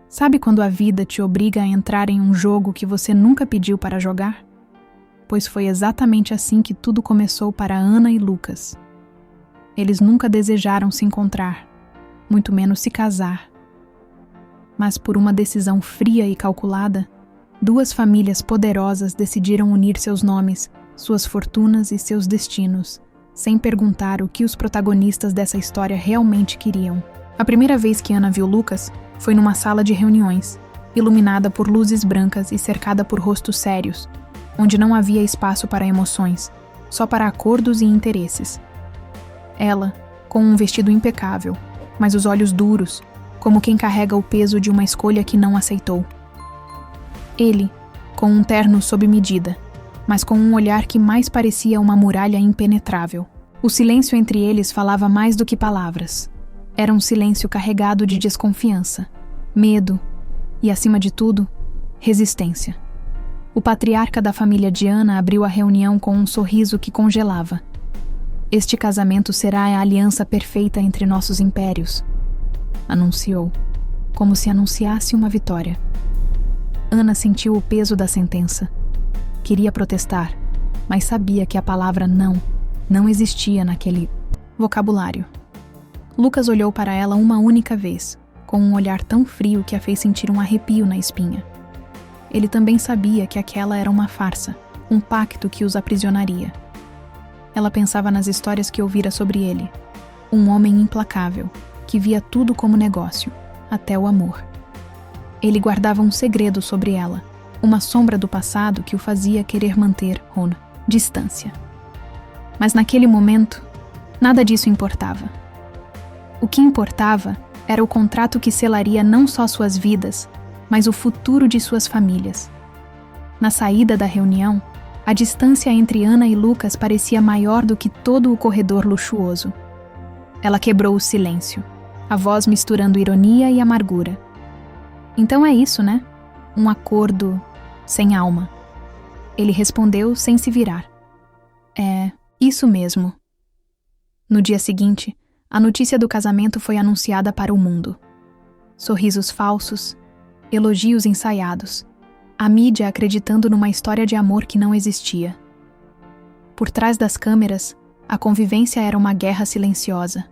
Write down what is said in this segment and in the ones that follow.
Sabe quando a vida te obriga a entrar em um jogo que você nunca pediu para jogar? Pois foi exatamente assim que tudo começou para Ana e Lucas. Eles nunca desejaram se encontrar, muito menos se casar. Mas por uma decisão fria e calculada, duas famílias poderosas decidiram unir seus nomes, suas fortunas e seus destinos, sem perguntar o que os protagonistas dessa história realmente queriam. A primeira vez que Ana viu Lucas foi numa sala de reuniões, iluminada por luzes brancas e cercada por rostos sérios, onde não havia espaço para emoções, só para acordos e interesses. Ela, com um vestido impecável, mas os olhos duros, como quem carrega o peso de uma escolha que não aceitou. Ele, com um terno sob medida, mas com um olhar que mais parecia uma muralha impenetrável. O silêncio entre eles falava mais do que palavras. Era um silêncio carregado de desconfiança, medo e, acima de tudo, resistência. O patriarca da família de Ana abriu a reunião com um sorriso que congelava. Este casamento será a aliança perfeita entre nossos impérios, anunciou, como se anunciasse uma vitória. Ana sentiu o peso da sentença. Queria protestar, mas sabia que a palavra não existia naquele vocabulário. Lucas olhou para ela uma única vez, com um olhar tão frio que a fez sentir um arrepio na espinha. Ele também sabia que aquela era uma farsa, um pacto que os aprisionaria. Ela pensava nas histórias que ouvira sobre ele. Um homem implacável, que via tudo como negócio, até o amor. Ele guardava um segredo sobre ela, uma sombra do passado que o fazia querer manter distância. Mas naquele momento, nada disso importava. O que importava era o contrato que selaria não só suas vidas, mas o futuro de suas famílias. Na saída da reunião, a distância entre Ana e Lucas parecia maior do que todo o corredor luxuoso. Ela quebrou o silêncio, a voz misturando ironia e amargura. Então é isso, né? Um acordo sem alma. Ele respondeu sem se virar. É, isso mesmo. No dia seguinte, a notícia do casamento foi anunciada para o mundo. Sorrisos falsos, elogios ensaiados, a mídia acreditando numa história de amor que não existia. Por trás das câmeras, a convivência era uma guerra silenciosa.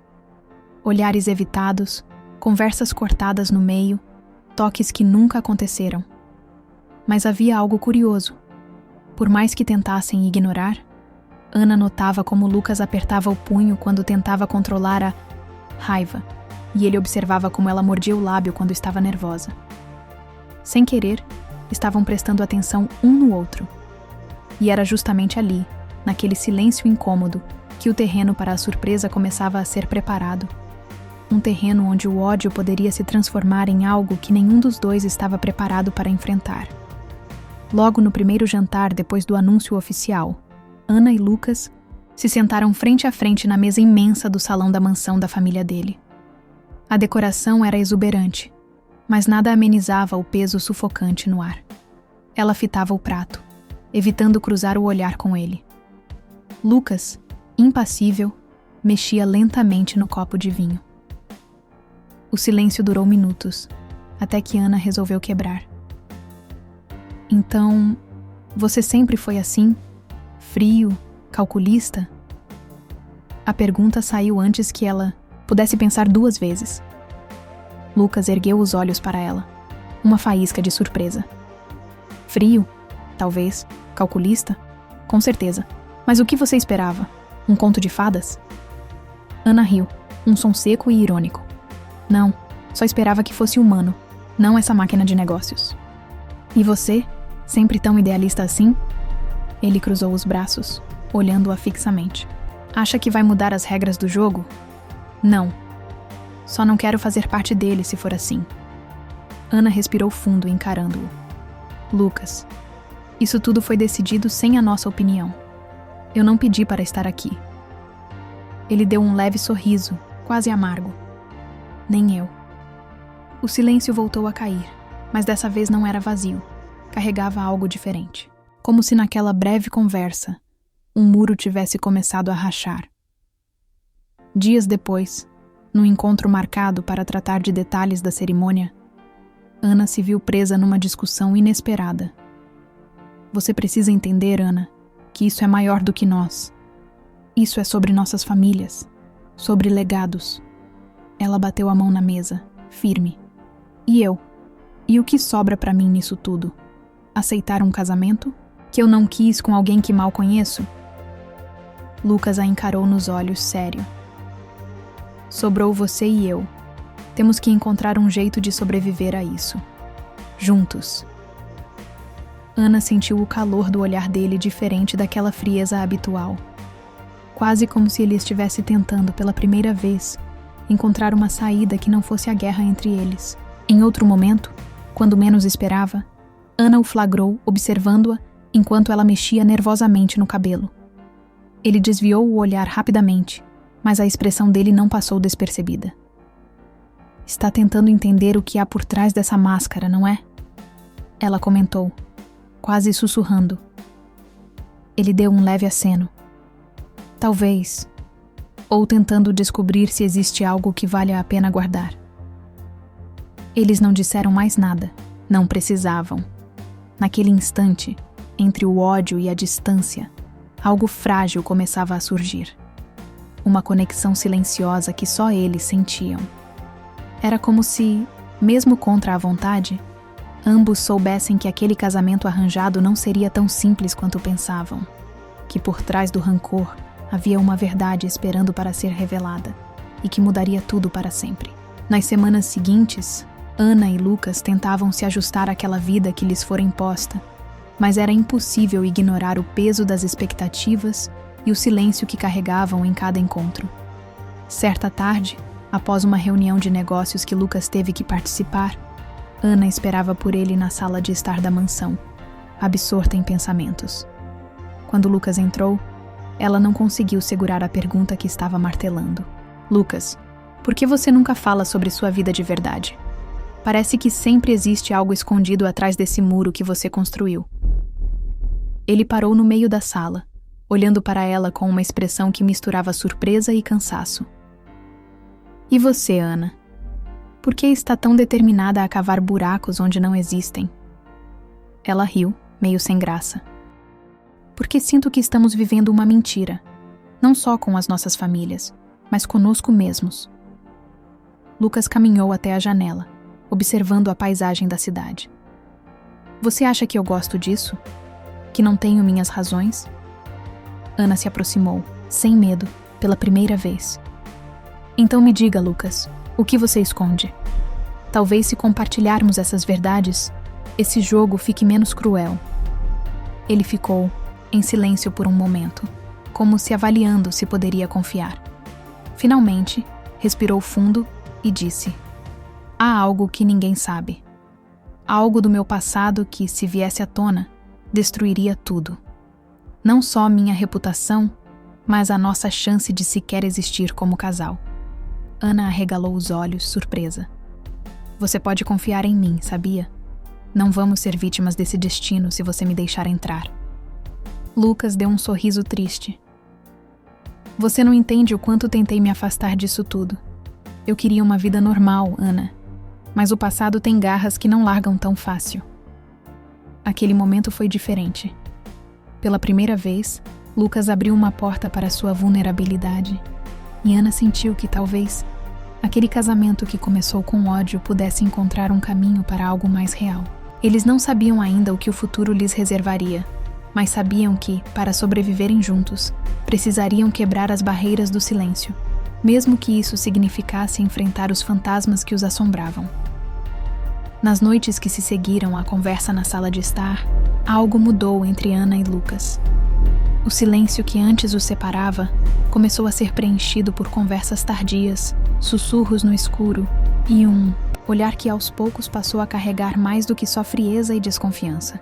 Olhares evitados, conversas cortadas no meio, toques que nunca aconteceram. Mas havia algo curioso. Por mais que tentassem ignorar, Ana notava como Lucas apertava o punho quando tentava controlar a raiva, e ele observava como ela mordia o lábio quando estava nervosa. Sem querer, estavam prestando atenção um no outro. E era justamente ali, naquele silêncio incômodo, que o terreno para a surpresa começava a ser preparado. Um terreno onde o ódio poderia se transformar em algo que nenhum dos dois estava preparado para enfrentar. Logo no primeiro jantar depois do anúncio oficial, Ana e Lucas se sentaram frente a frente na mesa imensa do salão da mansão da família dele. A decoração era exuberante, mas nada amenizava o peso sufocante no ar. Ela fitava o prato, evitando cruzar o olhar com ele. Lucas, impassível, mexia lentamente no copo de vinho. O silêncio durou minutos, até que Ana resolveu quebrar. Então, você sempre foi assim? Frio, calculista? A pergunta saiu antes que ela pudesse pensar duas vezes. Lucas ergueu os olhos para ela, uma faísca de surpresa. Frio? Talvez. Calculista? Com certeza. Mas o que você esperava? Um conto de fadas? Ana riu, um som seco e irônico. Não, só esperava que fosse humano, não essa máquina de negócios. E você? Sempre tão idealista assim? Ele cruzou os braços, olhando-a fixamente. Acha que vai mudar as regras do jogo? Não. Só não quero fazer parte dele se for assim. Ana respirou fundo, encarando-o. Lucas, isso tudo foi decidido sem a nossa opinião. Eu não pedi para estar aqui. Ele deu um leve sorriso, quase amargo. Nem eu. O silêncio voltou a cair, mas dessa vez não era vazio. Carregava algo diferente. Como se naquela breve conversa, um muro tivesse começado a rachar. Dias depois, num encontro marcado para tratar de detalhes da cerimônia, Ana se viu presa numa discussão inesperada. Você precisa entender, Ana, que isso é maior do que nós. Isso é sobre nossas famílias, sobre legados. Ela bateu a mão na mesa, firme. E eu? E o que sobra pra mim nisso tudo? Aceitar um casamento? Que eu não quis com alguém que mal conheço? Lucas a encarou nos olhos, sério. Sobrou você e eu. Temos que encontrar um jeito de sobreviver a isso. Juntos. Ana sentiu o calor do olhar dele diferente daquela frieza habitual. Quase como se ele estivesse tentando, pela primeira vez, encontrar uma saída que não fosse a guerra entre eles. Em outro momento, quando menos esperava, Ana o flagrou, observando-a, enquanto ela mexia nervosamente no cabelo. Ele desviou o olhar rapidamente, mas a expressão dele não passou despercebida. Está tentando entender o que há por trás dessa máscara, não é? Ela comentou, quase sussurrando. Ele deu um leve aceno. Talvez. Ou tentando descobrir se existe algo que valha a pena guardar. Eles não disseram mais nada. Não precisavam. Naquele instante, entre o ódio e a distância, algo frágil começava a surgir. Uma conexão silenciosa que só eles sentiam. Era como se, mesmo contra a vontade, ambos soubessem que aquele casamento arranjado não seria tão simples quanto pensavam. Que por trás do rancor havia uma verdade esperando para ser revelada e que mudaria tudo para sempre. Nas semanas seguintes, Ana e Lucas tentavam se ajustar àquela vida que lhes fora imposta, mas era impossível ignorar o peso das expectativas e o silêncio que carregavam em cada encontro. Certa tarde, após uma reunião de negócios que Lucas teve que participar, Ana esperava por ele na sala de estar da mansão, absorta em pensamentos. Quando Lucas entrou, ela não conseguiu segurar a pergunta que estava martelando. Lucas, por que você nunca fala sobre sua vida de verdade? Parece que sempre existe algo escondido atrás desse muro que você construiu. Ele parou no meio da sala, olhando para ela com uma expressão que misturava surpresa e cansaço. E você, Ana? Por que está tão determinada a cavar buracos onde não existem? Ela riu, meio sem graça. Porque sinto que estamos vivendo uma mentira, não só com as nossas famílias, mas conosco mesmos. Lucas caminhou até a janela, observando a paisagem da cidade. Você acha que eu gosto disso? Que não tenho minhas razões? Ana se aproximou, sem medo, pela primeira vez. Então me diga, Lucas, o que você esconde? Talvez se compartilharmos essas verdades, esse jogo fique menos cruel. Ele ficou em silêncio por um momento, como se avaliando se poderia confiar. Finalmente, respirou fundo e disse: há algo que ninguém sabe. Algo do meu passado que, se viesse à tona, destruiria tudo. Não só minha reputação, mas a nossa chance de sequer existir como casal. Ana arregalou os olhos, surpresa. Você pode confiar em mim, sabia? Não vamos ser vítimas desse destino se você me deixar entrar. Lucas deu um sorriso triste. Você não entende o quanto tentei me afastar disso tudo. Eu queria uma vida normal, Ana. Mas o passado tem garras que não largam tão fácil. Aquele momento foi diferente. Pela primeira vez, Lucas abriu uma porta para sua vulnerabilidade. E Ana sentiu que talvez aquele casamento que começou com ódio pudesse encontrar um caminho para algo mais real. Eles não sabiam ainda o que o futuro lhes reservaria, mas sabiam que, para sobreviverem juntos, precisariam quebrar as barreiras do silêncio, mesmo que isso significasse enfrentar os fantasmas que os assombravam. Nas noites que se seguiram à conversa na sala de estar, algo mudou entre Ana e Lucas. O silêncio que antes os separava começou a ser preenchido por conversas tardias, sussurros no escuro e um olhar que aos poucos passou a carregar mais do que só frieza e desconfiança.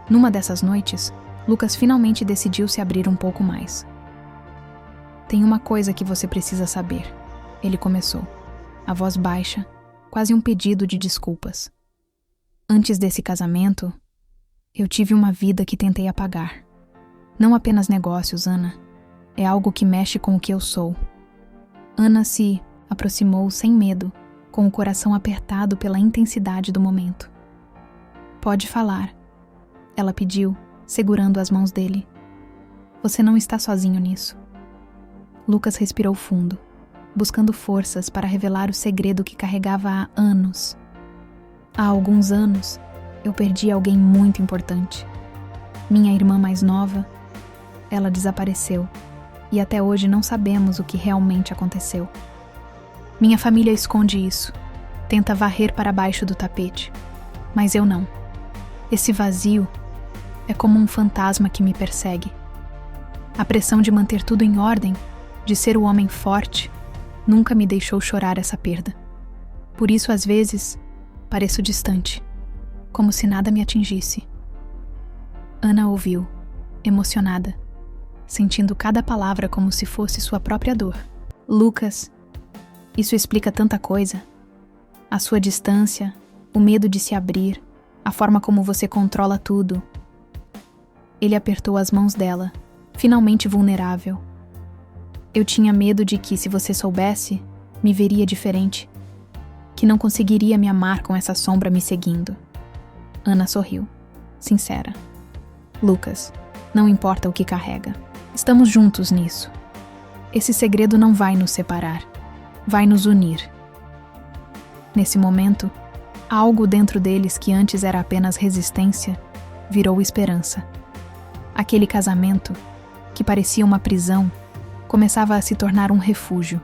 Numa dessas noites, Lucas finalmente decidiu se abrir um pouco mais. Tem uma coisa que você precisa saber, ele começou, a voz baixa, quase um pedido de desculpas. Antes desse casamento, eu tive uma vida que tentei apagar. Não apenas negócios, Ana. É algo que mexe com o que eu sou. Ana se aproximou sem medo, com o coração apertado pela intensidade do momento. Pode falar, ela pediu, segurando as mãos dele. Você não está sozinho nisso. Lucas respirou fundo, buscando forças para revelar o segredo que carregava há anos. Há alguns anos, eu perdi alguém muito importante. Minha irmã mais nova, ela desapareceu e até hoje não sabemos o que realmente aconteceu. Minha família esconde isso, tenta varrer para baixo do tapete, mas eu não. Esse vazio é como um fantasma que me persegue. A pressão de manter tudo em ordem, de ser o homem forte, nunca me deixou chorar essa perda. Por isso, às vezes, pareço distante, como se nada me atingisse. Ana ouviu, emocionada, sentindo cada palavra como se fosse sua própria dor. Lucas, isso explica tanta coisa. A sua distância, o medo de se abrir, a forma como você controla tudo. Ele apertou as mãos dela, finalmente vulnerável. Eu tinha medo de que, se você soubesse, me veria diferente. Que não conseguiria me amar com essa sombra me seguindo. Ana sorriu, sincera. Lucas, não importa o que carrega. Estamos juntos nisso. Esse segredo não vai nos separar. Vai nos unir. Nesse momento, algo dentro deles que antes era apenas resistência, virou esperança. Aquele casamento, que parecia uma prisão, começava a se tornar um refúgio.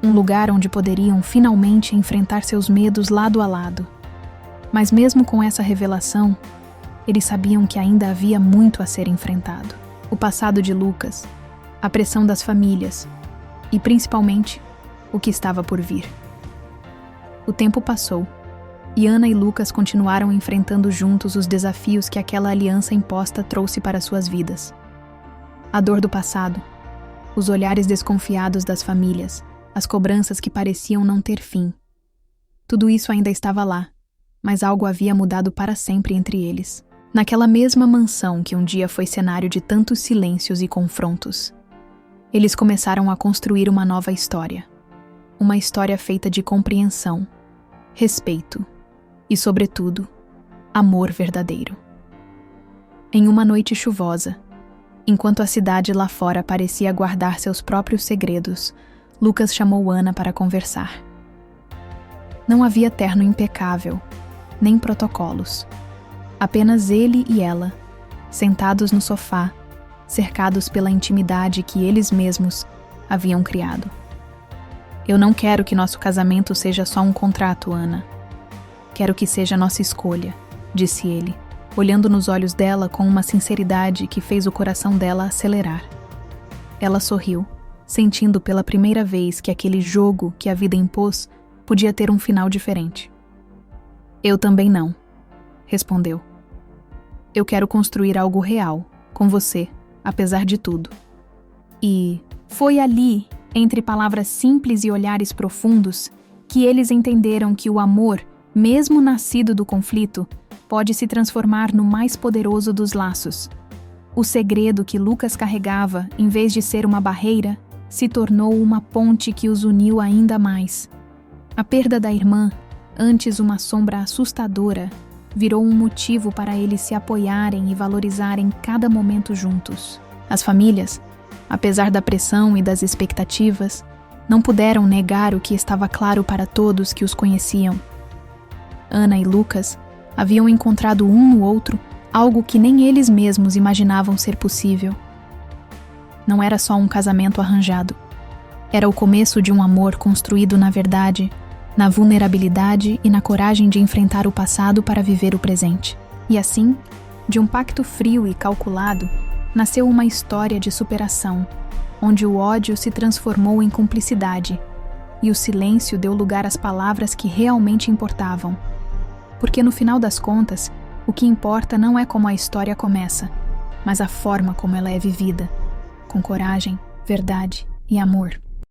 Um lugar onde poderiam finalmente enfrentar seus medos lado a lado. Mas mesmo com essa revelação, eles sabiam que ainda havia muito a ser enfrentado. O passado de Lucas, a pressão das famílias e, principalmente, o que estava por vir. O tempo passou, e Ana e Lucas continuaram enfrentando juntos os desafios que aquela aliança imposta trouxe para suas vidas. A dor do passado, os olhares desconfiados das famílias, as cobranças que pareciam não ter fim. Tudo isso ainda estava lá, mas algo havia mudado para sempre entre eles. Naquela mesma mansão que um dia foi cenário de tantos silêncios e confrontos, eles começaram a construir uma nova história. Uma história feita de compreensão, respeito e, sobretudo, amor verdadeiro. Em uma noite chuvosa, enquanto a cidade lá fora parecia guardar seus próprios segredos, Lucas chamou Ana para conversar. Não havia terno impecável, nem protocolos. Apenas ele e ela, sentados no sofá, cercados pela intimidade que eles mesmos haviam criado. Eu não quero que nosso casamento seja só um contrato, Ana. Quero que seja nossa escolha, disse ele, olhando nos olhos dela com uma sinceridade que fez o coração dela acelerar. Ela sorriu, sentindo pela primeira vez que aquele jogo que a vida impôs podia ter um final diferente. Eu também não, respondeu. Eu quero construir algo real, com você, apesar de tudo. E foi ali, entre palavras simples e olhares profundos, que eles entenderam que o amor, mesmo nascido do conflito, pode se transformar no mais poderoso dos laços. O segredo que Lucas carregava, em vez de ser uma barreira, se tornou uma ponte que os uniu ainda mais. A perda da irmã, antes uma sombra assustadora, virou um motivo para eles se apoiarem e valorizarem cada momento juntos. As famílias, apesar da pressão e das expectativas, não puderam negar o que estava claro para todos que os conheciam. Ana e Lucas haviam encontrado um no outro algo que nem eles mesmos imaginavam ser possível. Não era só um casamento arranjado. Era o começo de um amor construído na verdade, na vulnerabilidade e na coragem de enfrentar o passado para viver o presente. E assim, de um pacto frio e calculado, nasceu uma história de superação, onde o ódio se transformou em cumplicidade e o silêncio deu lugar às palavras que realmente importavam. Porque no final das contas, o que importa não é como a história começa, mas a forma como ela é vivida, com coragem, verdade e amor.